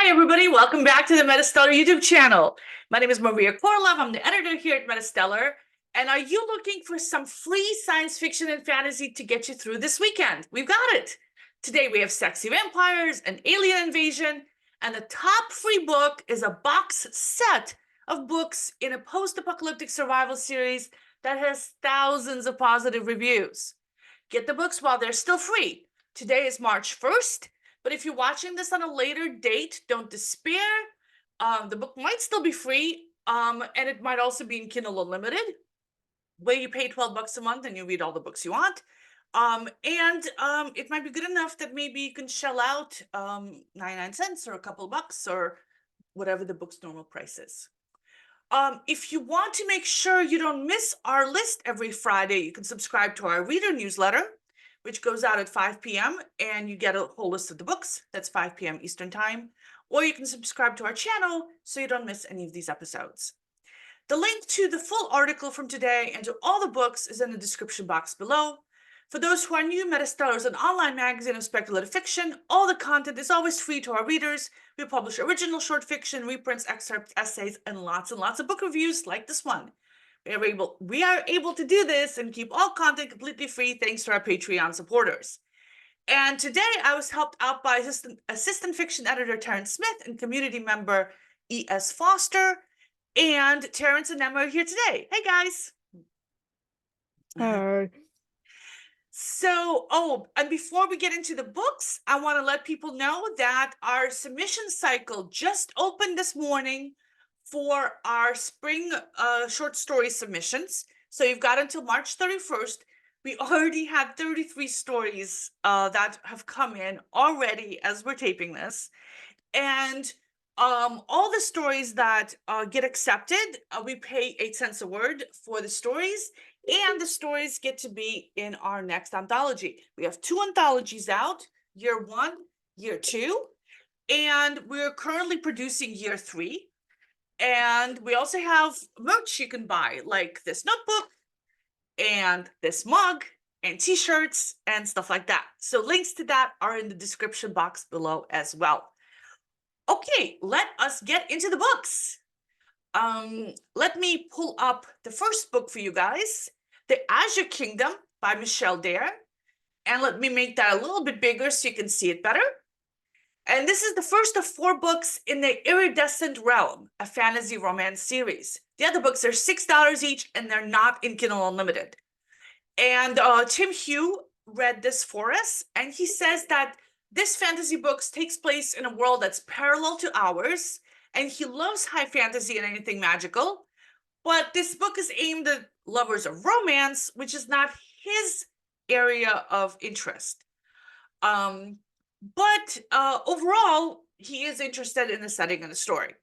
Hi, everybody. Welcome back to the MetaStellar YouTube channel. My name is Maria KOROLOV. I'm the editor here at MetaStellar. And are you looking for some free science fiction and fantasy to get you through this weekend? We've got it. Today we have sexy vampires, an alien invasion, and the top free book is a box set of books in a post-apocalyptic survival series that has thousands of positive reviews. Get the books while they're still free. Today is March 1st. But if you're watching this on a later date, don't despair. The book might still be free, and it might also be in Kindle Unlimited, where you pay $12 a month and you read all the books you want. It might be good enough that maybe you can shell out 99 cents or a couple bucks or whatever the book's normal price is. If you want to make sure you don't miss our list every Friday, you can subscribe to our reader newsletter, which goes out at 5 p.m. and you get a whole list of the books. That's 5 p.m. Eastern time. Or you can subscribe to our channel so you don't miss any of these episodes. The link to the full article from today and to all the books is in the description box below. For those who are new, MetaStellar is an online magazine of speculative fiction. All the content is always free to our readers. We publish original short fiction, reprints, excerpts, essays, and lots of book reviews like this one. We are able to do this and keep all content completely free thanks to our Patreon supporters. And today I was helped out by assistant fiction editor Terrence Smith and community member E.S. Foster. And Terrence and Emma are here today. Hey, guys. Hi. So, and before we get into the books, I want to let people know that our submission cycle just opened this morning for our spring short story submissions. So you've got until March 31st. We already had 33 stories that have come in already as we're taping this. And all the stories that get accepted, we pay 8 cents a word for the stories. And the stories get to be in our next anthology. We have 2 anthologies out, Year One, Year Two. And we're currently producing Year Three. And we also have merch you can buy, like this notebook and this mug and t-shirts and stuff like that. So links to that are in the description box below as well. Okay, let us get into the books. Let me pull up the first book for you guys, The Azure Kingdom by Michelle Dare. And let me make that a little bit bigger so you can see it better. And this is the first of 4 books in the Iridescent Realm, a fantasy romance series. The other books are $6 each, and they're not in Kindle Unlimited. And Tim Hugh read this for us, and he says that this fantasy book takes place in a world that's parallel to ours, and he loves high fantasy and anything magical. But this book is aimed at lovers of romance, which is not his area of interest. But overall, he is interested in the setting and the story.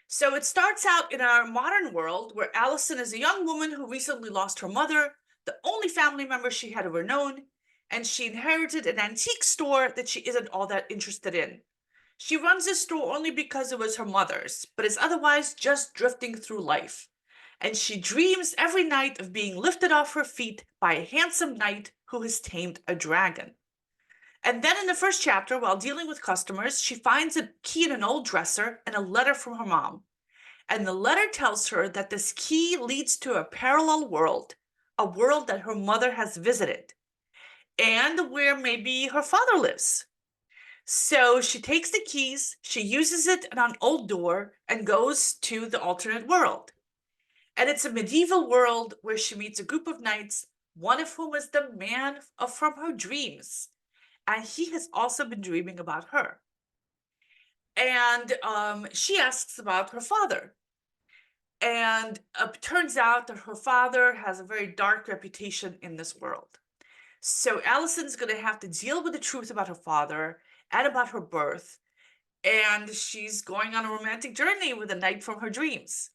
So it starts out in our modern world where Allison is a young woman who recently lost her mother, the only family member she had ever known, and she inherited an antique store that she isn't all that interested in. She runs this store only because it was her mother's, but is otherwise just drifting through life. And she dreams every night of being lifted off her feet by a handsome knight who has tamed a dragon. And then in the first chapter, while dealing with customers, she finds a key in an old dresser and a letter from her mom. And the letter tells her that this key leads to a parallel world, a world that her mother has visited, and where maybe her father lives. So she takes the keys, she uses it on an old door, and goes to the alternate world. And it's a medieval world where she meets a group of knights, one of whom is the man from her dreams. And he has also been dreaming about her. And she asks about her father. And it turns out that her father has a very dark reputation in this world. So Allison's going to have to deal with the truth about her father and about her birth. And she's going on a romantic journey with a knight from her dreams.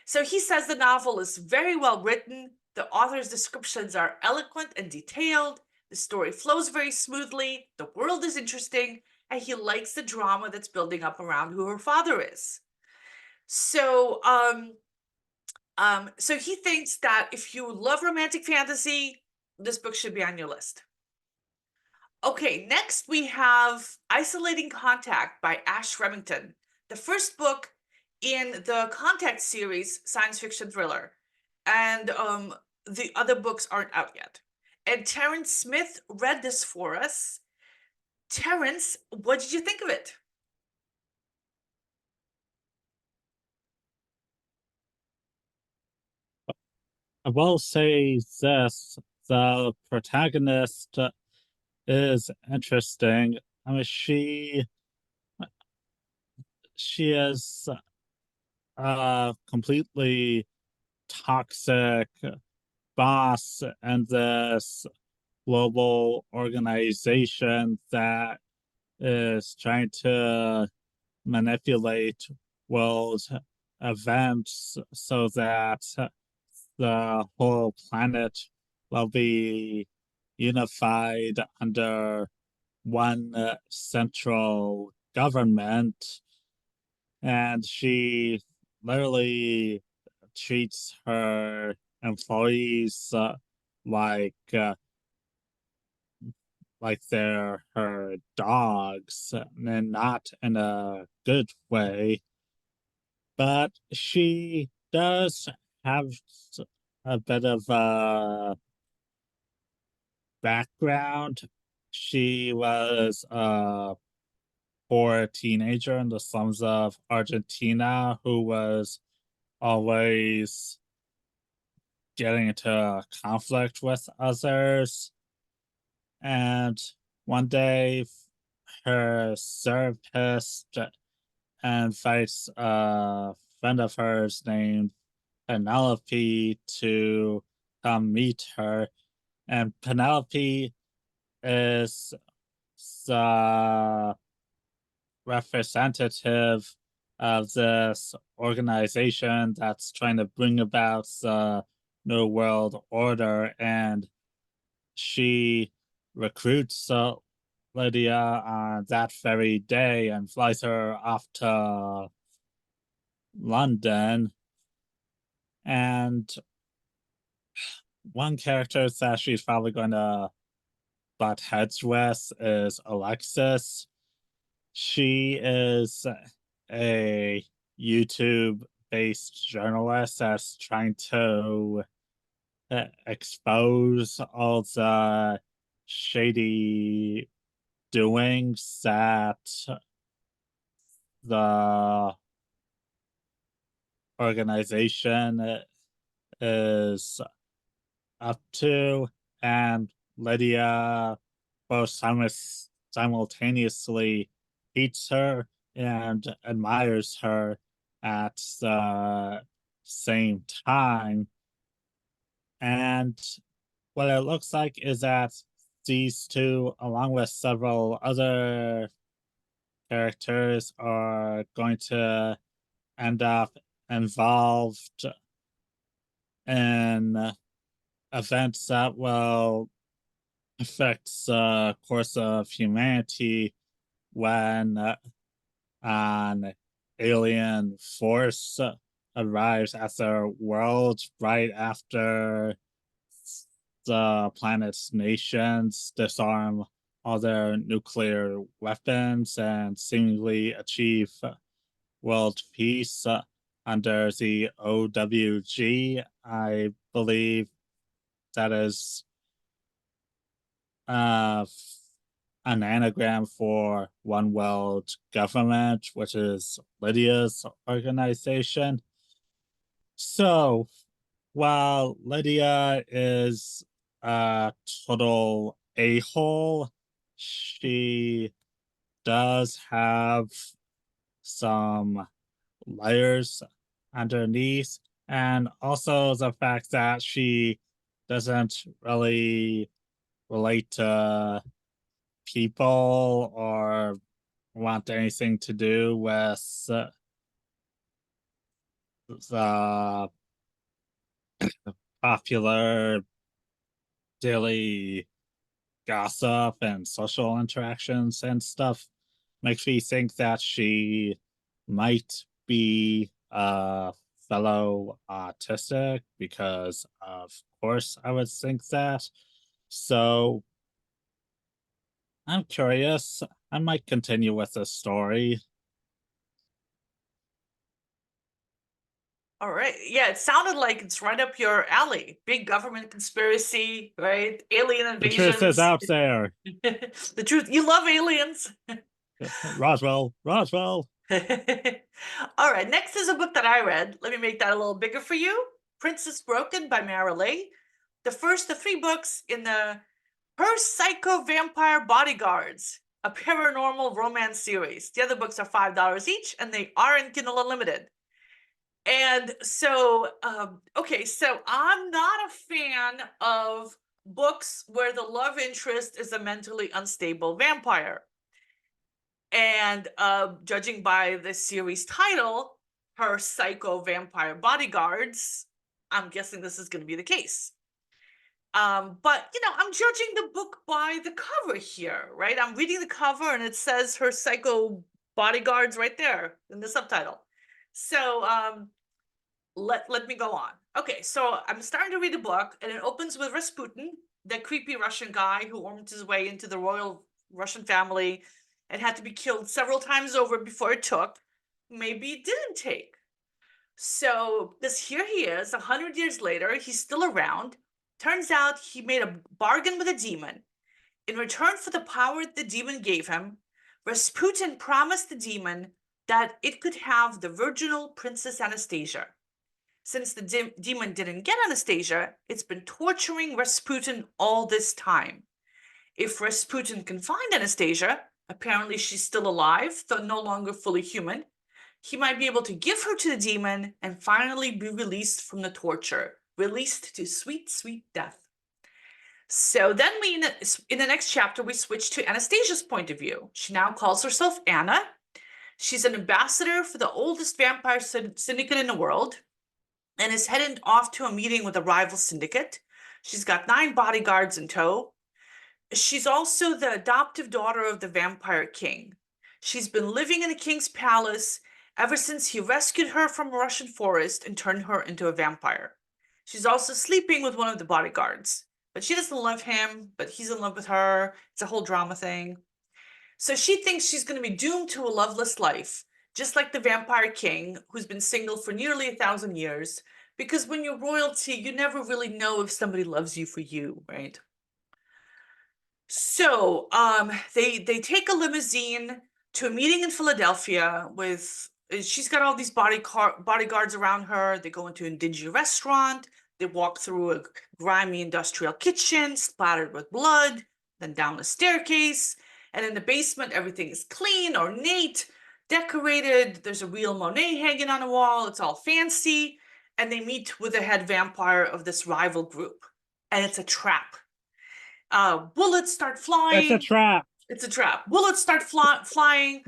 So he says the novel is very well written. The author's descriptions are eloquent and detailed. The story flows very smoothly, the world is interesting, and he likes the drama that's building up around who her father is. So, so he thinks that if you love romantic fantasy, this book should be on your list. Okay, next we have Isolating Contact by Ash Remington, the first book in the Contact series science fiction thriller. And the other books aren't out yet. And Terrence Smith read this for us. Terrence, what did you think of it? I will say this, the protagonist is interesting. I mean, she is a completely toxic boss in this global organization that is trying to manipulate world events so that the whole planet will be unified under one central government. And she literally treats her employees like uh, like they're her dogs, and not in a good way. But she does have a bit of a background. She was a poor teenager in the slums of Argentina who was always getting into conflict with others. And one day, her therapist invites a friend of hers named Penelope to come meet her. And Penelope is the representative of this organization that's trying to bring about the New World Order. And she recruits Lydia on that very day and flies her off to London. And one character that she's probably going to butt heads with is Alexis. She is a YouTube based journalist that's trying to expose all the shady doings that the organization is up to, and Lydia both simultaneously hates her and admires her at the same time. And what it looks like is that these two, along with several other characters, are going to end up involved in events that will affect the course of humanity when an alien force arrives at their world right after the planet's nations disarm all their nuclear weapons and seemingly achieve world peace under the OWG. I believe that is uh, an anagram for One World Government, which is Lydia's organization. So while Lydia is a total a hole, she does have some layers underneath, and also the fact that she doesn't really relate to people or want anything to do with the popular daily gossip and social interactions and stuff makes me think that she might be a fellow autistic, because of course I would think that. So I'm curious. I might continue with this story. All right. Yeah, it sounded like it's right up your alley. Big government conspiracy, right? Alien The truth is invasions. out there. The truth, you love aliens. Roswell, Roswell. All right, next is a book that I read. Let me make that a little bigger for you. Princess Broken by Ariele. The first of 3 books in the Her Psycho Vampire Bodyguards, a paranormal romance series. The other books are $5 each, and they are in Kindle Unlimited. And so, okay, so I'm not a fan of books where the love interest is a mentally unstable vampire. And judging by the series title, Her Psycho Vampire Bodyguards, I'm guessing this is going to be the case. But I'm judging the book by the cover here, right? I'm reading the cover and it says Her Psycho Bodyguards right there in the subtitle. So let me go on. Okay, so I'm starting to read the book, and it opens with Rasputin, the creepy Russian guy who wormed his way into the royal Russian family and had to be killed several times over before it took. Maybe it didn't take. So here he is, 100 years later, he's still around. Turns out he made a bargain with a demon. In return for the power the demon gave him, Rasputin promised the demon that it could have the virginal Princess Anastasia. Since the demon didn't get Anastasia, it's been torturing Rasputin all this time. If Rasputin can find Anastasia, apparently she's still alive, though no longer fully human, he might be able to give her to the demon and finally be released from the torture, released to sweet, sweet death. So then in the next chapter, we switch to Anastasia's point of view. She now calls herself Anna. She's an ambassador for the oldest vampire syndicate in the world and is headed off to a meeting with a rival syndicate. She's got 9 bodyguards in tow. She's also the adoptive daughter of the vampire king. She's been living in the king's palace ever since he rescued her from a Russian forest and turned her into a vampire. She's also sleeping with one of the bodyguards, but she doesn't love him, but he's in love with her. It's a whole drama thing. So she thinks she's going to be doomed to a loveless life, just like the vampire king, who's been single for nearly 1,000 years, because when you're royalty, you never really know if somebody loves you for you, right? So they take a limousine to a meeting in Philadelphia with, she's got all these bodyguards around her. They go into a dingy restaurant. They walk through a grimy industrial kitchen splattered with blood, then down a staircase. And in the basement, everything is clean, ornate, decorated. There's a real Monet hanging on the wall. It's all fancy. And they meet with the head vampire of this rival group. And it's a trap. Bullets start flying. It's a trap. It's a trap. Bullets start flying.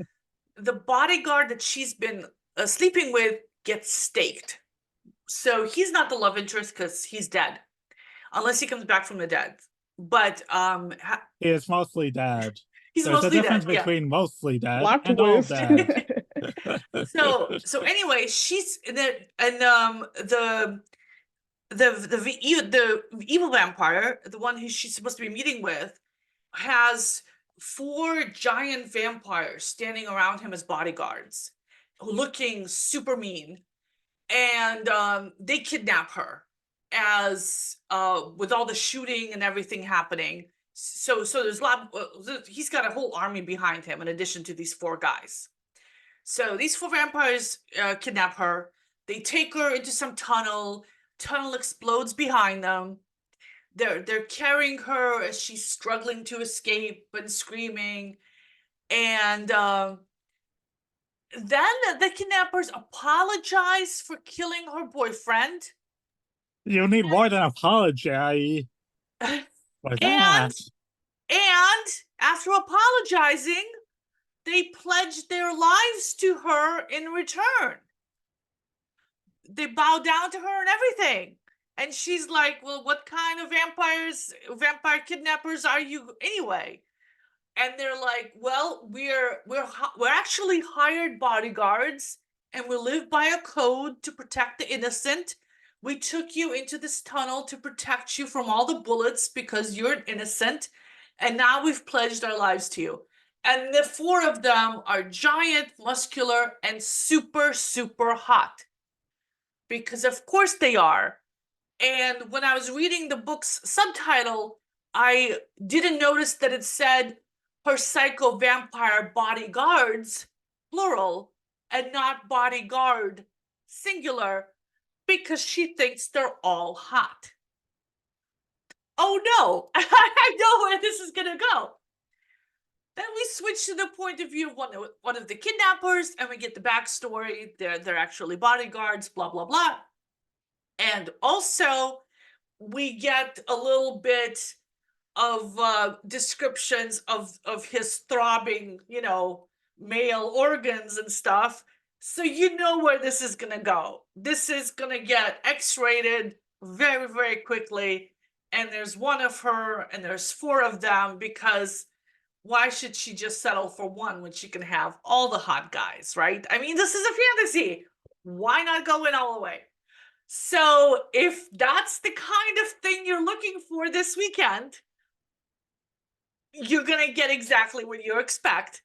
The bodyguard that she's been sleeping with gets staked. So he's not the love interest because he's dead. Unless he comes back from the dead. But he is mostly dead. He's There's mostly a difference dead, between mostly dead Plot and all twist. dead. So anyway, she's the evil vampire, the one who she's supposed to be meeting with, has 4 giant vampires standing around him as bodyguards, looking super mean, and they kidnap her as with all the shooting and everything happening. So there's a lot. He's got a whole army behind him in addition to these 4 guys. So these 4 vampires kidnap her. They take her into some tunnel. Tunnel explodes behind them. They're carrying her as she's struggling to escape and screaming. And then the kidnappers apologize for killing her boyfriend. You need more than apology for that. And after apologizing, they pledged their lives to her in return. They bow down to her and everything. And she's like, well, what kind of vampire kidnappers are you anyway? And they're like, well, we're actually hired bodyguards, and we live by a code to protect the innocent. We took you into this tunnel to protect you from all the bullets because you're an innocent, and now we've pledged our lives to you. And the four of them are giant, muscular, and super, super hot. Because of course they are. And when I was reading the book's subtitle, I didn't notice that it said her psycho vampire bodyguards, plural, and not bodyguard, singular, because she thinks they're all hot. Oh no, I know where this is gonna go. Then we switch to the point of view of one of the kidnappers, and we get the backstory. They're actually bodyguards, blah, blah, blah. And also, we get a little bit of descriptions of his throbbing, male organs and stuff. So you know where this is gonna go. This is gonna get X-rated very, very quickly. And there's one of her, and there's four of them, because why should she just settle for one when she can have all the hot guys, right? I mean, this is a fantasy. Why not go in all the way? So if that's the kind of thing you're looking for this weekend, you're gonna get exactly what you expect.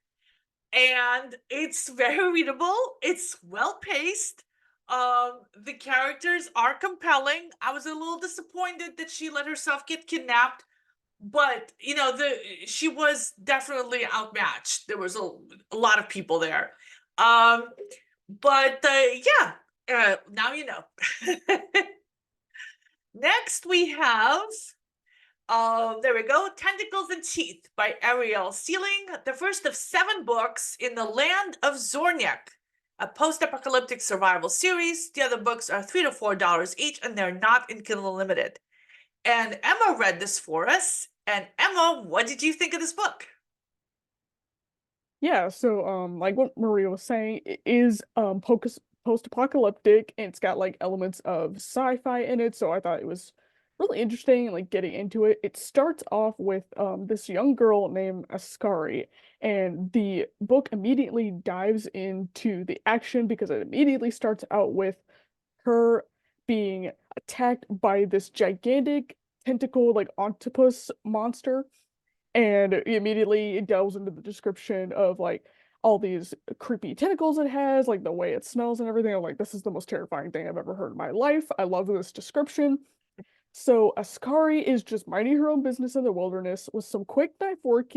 And it's very readable, it's well-paced. The characters are compelling. I was a little disappointed that she let herself get kidnapped, but she was definitely outmatched. There was a lot of people there. But yeah, now you know. Next we have there we go, Tentacles and Teeth by Ariele, Sieling, the first of 7 books in the land of Zorniak, a post-apocalyptic survival series. The other books are $3 to $4 each, and they're not in Kindle Unlimited. And Emma read this for us. And Emma, what did you think of this book? Yeah, so like what Maria was saying, it is post-apocalyptic and it's got like elements of sci-fi in it, so I thought it was really interesting, like getting into it. It starts off with this young girl named Ascari, and the book immediately dives into the action because it immediately starts out with her being attacked by this gigantic tentacle like octopus monster, and immediately it delves into the description of like all these creepy tentacles it has, like the way it smells and everything. I'm like, this is the most terrifying thing I've ever heard in my life. I love this description. So Ascari is just minding her own business in the wilderness with some quick knife work,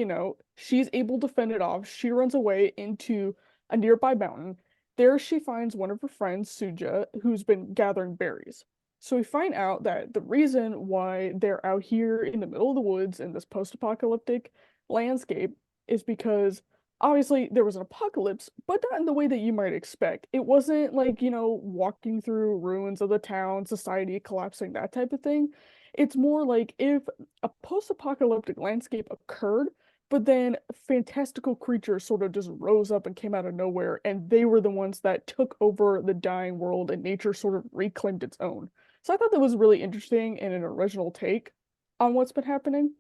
she's able to fend it off. She runs away into a nearby mountain. There she finds one of her friends, Suja, who's been gathering berries. So we find out that the reason why they're out here in the middle of the woods in this post-apocalyptic landscape is because obviously there was an apocalypse, but not in the way that you might expect. It wasn't like, walking through ruins of the town, society collapsing, that type of thing. It's more like if a post-apocalyptic landscape occurred, but then fantastical creatures sort of just rose up and came out of nowhere, and they were the ones that took over the dying world, and nature sort of reclaimed its own. So I thought that was really interesting and an original take on what's been happening.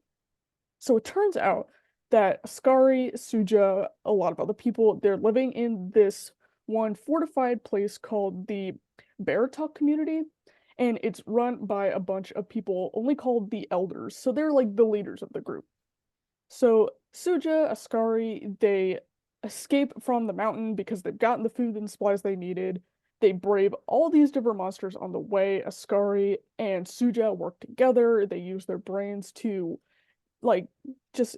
So it turns out that Ascari, Suja, a lot of other people, they're living in this one fortified place called the Baratok community, and it's run by a bunch of people only called the Elders. So they're like the leaders of the group. So Suja, Ascari, they escape from the mountain because they've gotten the food and supplies they needed. They brave all these different monsters on the way. Ascari and Suja work together. They use their brains to like just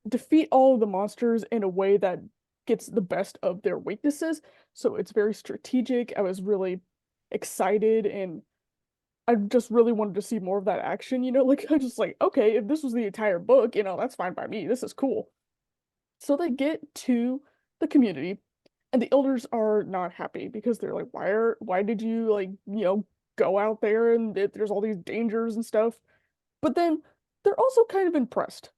defeat all of the monsters in a way that gets the best of their weaknesses. So it's very strategic. I was really excited and I just really wanted to see more of that action, like I just like, okay, if this was the entire book, that's fine by me. This is cool. So they get to the community and the elders are not happy because they're like, why did you like, go out there and there's all these dangers and stuff. But then they're also kind of impressed.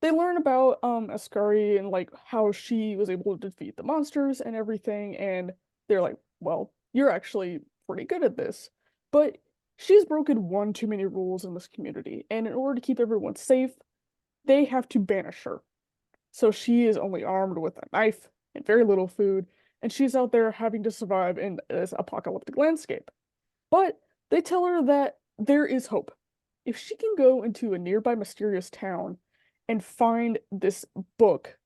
They learn about Ascari and like how she was able to defeat the monsters and everything, and they're like, well, you're actually pretty good at this. But she's broken one too many rules in this community, and in order to keep everyone safe, they have to banish her. So she is only armed with a knife and very little food, and she's out there having to survive in this apocalyptic landscape. But they tell her that there is hope. If she can go into a nearby mysterious town and find this book.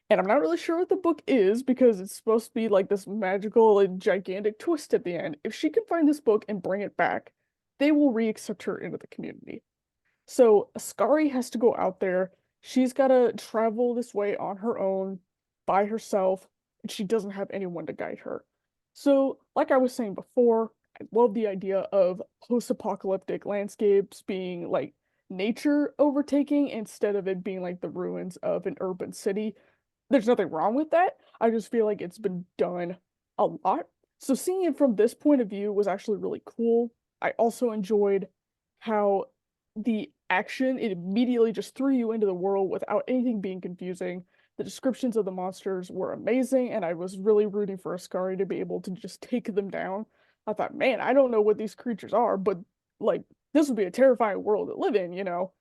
And I'm not really sure what the book is because it's supposed to be like this magical and gigantic twist at the end. If she can find this book and bring it back, they will reaccept her into the community. So Ascari has to go out there. She's got to travel this way on her own, by herself, and she doesn't have anyone to guide her. So, like I was saying before, I love the idea of post-apocalyptic landscapes being like nature overtaking instead of it being like the ruins of an urban city. There's nothing wrong with that. I just feel like it's been done a lot. So seeing it from this point of view was actually really cool. I also enjoyed how the action, it immediately just threw you into the world without anything being confusing. The descriptions of the monsters were amazing, and I was really rooting for Ascari to be able to just take them down. I thought, man, I don't know what these creatures are, but like this would be a terrifying world to live in, you know?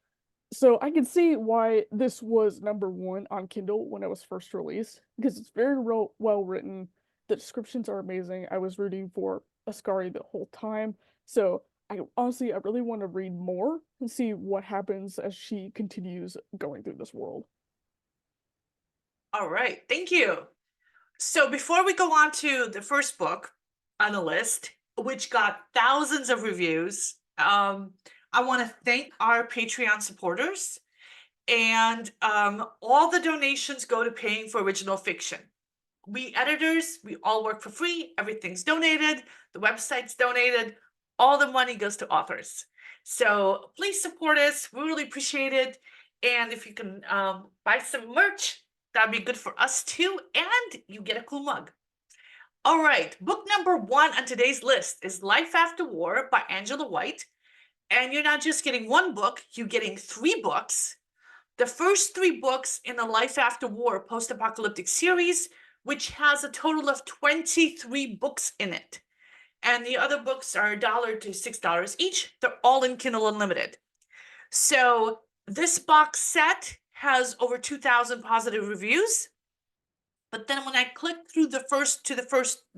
So I can see why this was #1 on Kindle when it was first released, because it's very well written. The descriptions are amazing. I was rooting for Ascari the whole time. So I honestly, I really want to read more and see what happens as she continues going through this world. All right, thank you. So before we go on to the first book on the list, which got thousands of reviews, I want to thank our Patreon supporters, and all the donations go to paying for original fiction. We editors, we all work for free. Everything's donated. The website's donated. All the money goes to authors. So please support us. We really appreciate it. And if you can buy some merch, that'd be good for us too. And you get a cool mug. All right, book #1 on today's list is Life After War by Angela White. And you're not just getting one book, you're getting 3 books. The first 3 books in the Life After War post-apocalyptic series, which has a total of 23 books in it. And the other books are $1 to $6 each. They're all in Kindle Unlimited. So this box set has over 2,000 positive reviews. But then when I click through the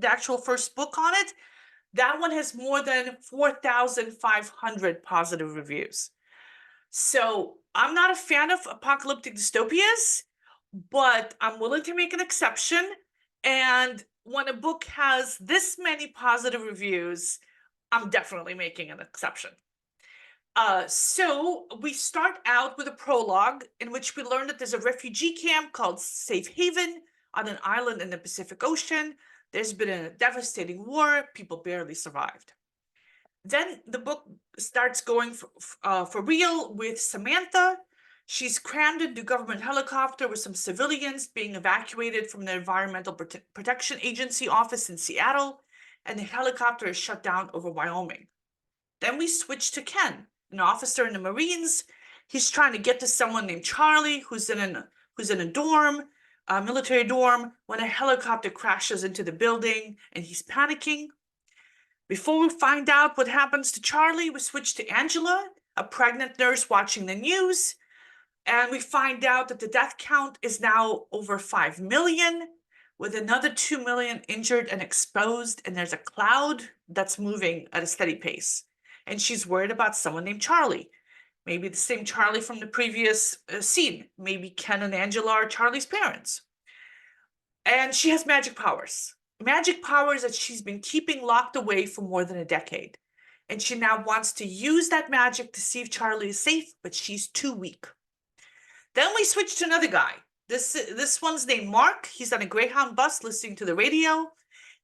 actual first book on it, that one has more than 4,500 positive reviews. So I'm not a fan of apocalyptic dystopias, but I'm willing to make an exception. And when a book has this many positive reviews, I'm definitely making an exception. So we start out with a prologue in which we learn that there's a refugee camp called Safe Haven on an island in the Pacific Ocean. There's been a devastating war. People barely survived. Then the book starts going for real with Samantha. She's crammed into a government helicopter with some civilians being evacuated from the Environmental Protection Agency office in Seattle, and the helicopter is shut down over Wyoming. Then we switch to Ken, an officer in the Marines. He's trying to get to someone named Charlie, who's in a dorm, a military dorm, when a helicopter crashes into the building, and he's panicking. Before we find out what happens to Charlie, we switch to Angela, a pregnant nurse watching the news, and we find out that the death count is now over 5 million, with another 2 million injured and exposed, and there's a cloud that's moving at a steady pace. And she's worried about someone named Charlie. Maybe the same Charlie from the previous scene. Maybe Ken and Angela are Charlie's parents. And she has magic powers. Magic powers that she's been keeping locked away for more than a decade. And she now wants to use that magic to see if Charlie is safe, but she's too weak. Then we switch to another guy. This one's named Mark. He's on a Greyhound bus listening to the radio.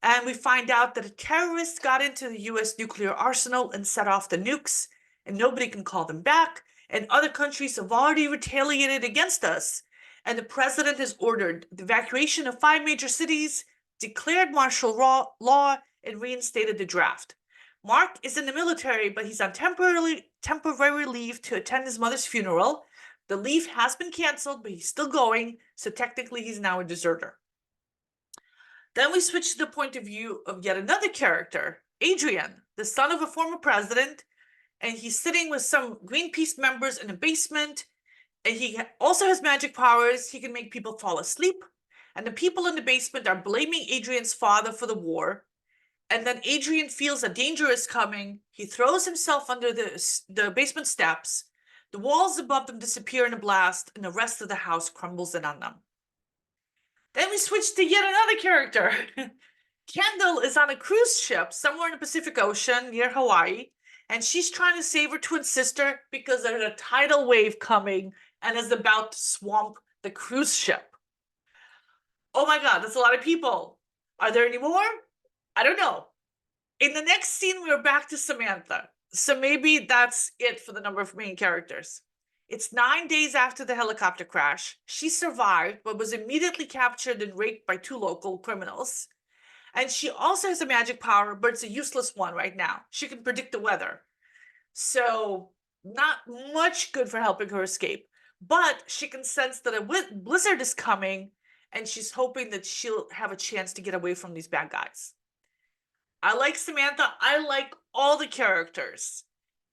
And we find out that a terrorist got into the US nuclear arsenal and set off the nukes, and nobody can call them back. And other countries have already retaliated against us. And the president has ordered the evacuation of 5 major cities, declared martial law, and reinstated the draft. Mark is in the military, but he's on temporary leave to attend his mother's funeral. The leave has been canceled, but he's still going, so technically he's now a deserter. Then we switch to the point of view of yet another character, Adrian, the son of a former president, and he's sitting with some Greenpeace members in a basement, and he also has magic powers. He can make people fall asleep, and the people in the basement are blaming Adrian's father for the war. And then Adrian feels a danger is coming. He throws himself under the basement steps. The walls above them disappear in a blast, and the rest of the house crumbles in on them. Then we switch to yet another character. Kendall is on a cruise ship somewhere in the Pacific Ocean near Hawaii, and she's trying to save her twin sister because there's a tidal wave coming and is about to swamp the cruise ship. Oh my God, that's a lot of people. Are there any more? I don't know. In the next scene, we're back to Samantha. So maybe that's it for the number of main characters. It's 9 days after the helicopter crash. She survived, but was immediately captured and raped by 2 local criminals. And she also has a magic power, but it's a useless one right now. She can predict the weather. So not much good for helping her escape. But she can sense that a blizzard is coming, and she's hoping that she'll have a chance to get away from these bad guys. I like Samantha. I like all the characters.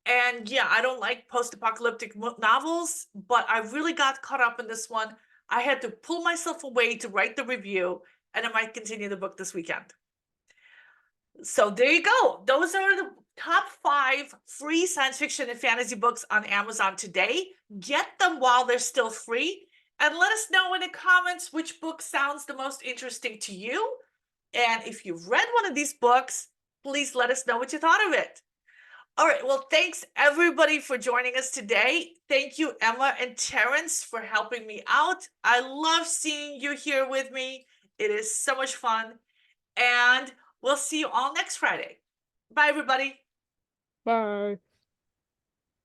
And yeah, I don't like post-apocalyptic novels, but I really got caught up in this one. I had to pull myself away to write the review, and I might continue the book this weekend. So there you go. Those are the top 5 free science fiction and fantasy books on Amazon today. Get them while they're still free, and let us know in the comments which book sounds the most interesting to you. And if you've read one of these books, please let us know what you thought of it. All right, well, thanks everybody for joining us today. Thank you, Emma and Terrence, for helping me out. I love seeing you here with me. It is so much fun. And we'll see you all next Friday. Bye, everybody. Bye.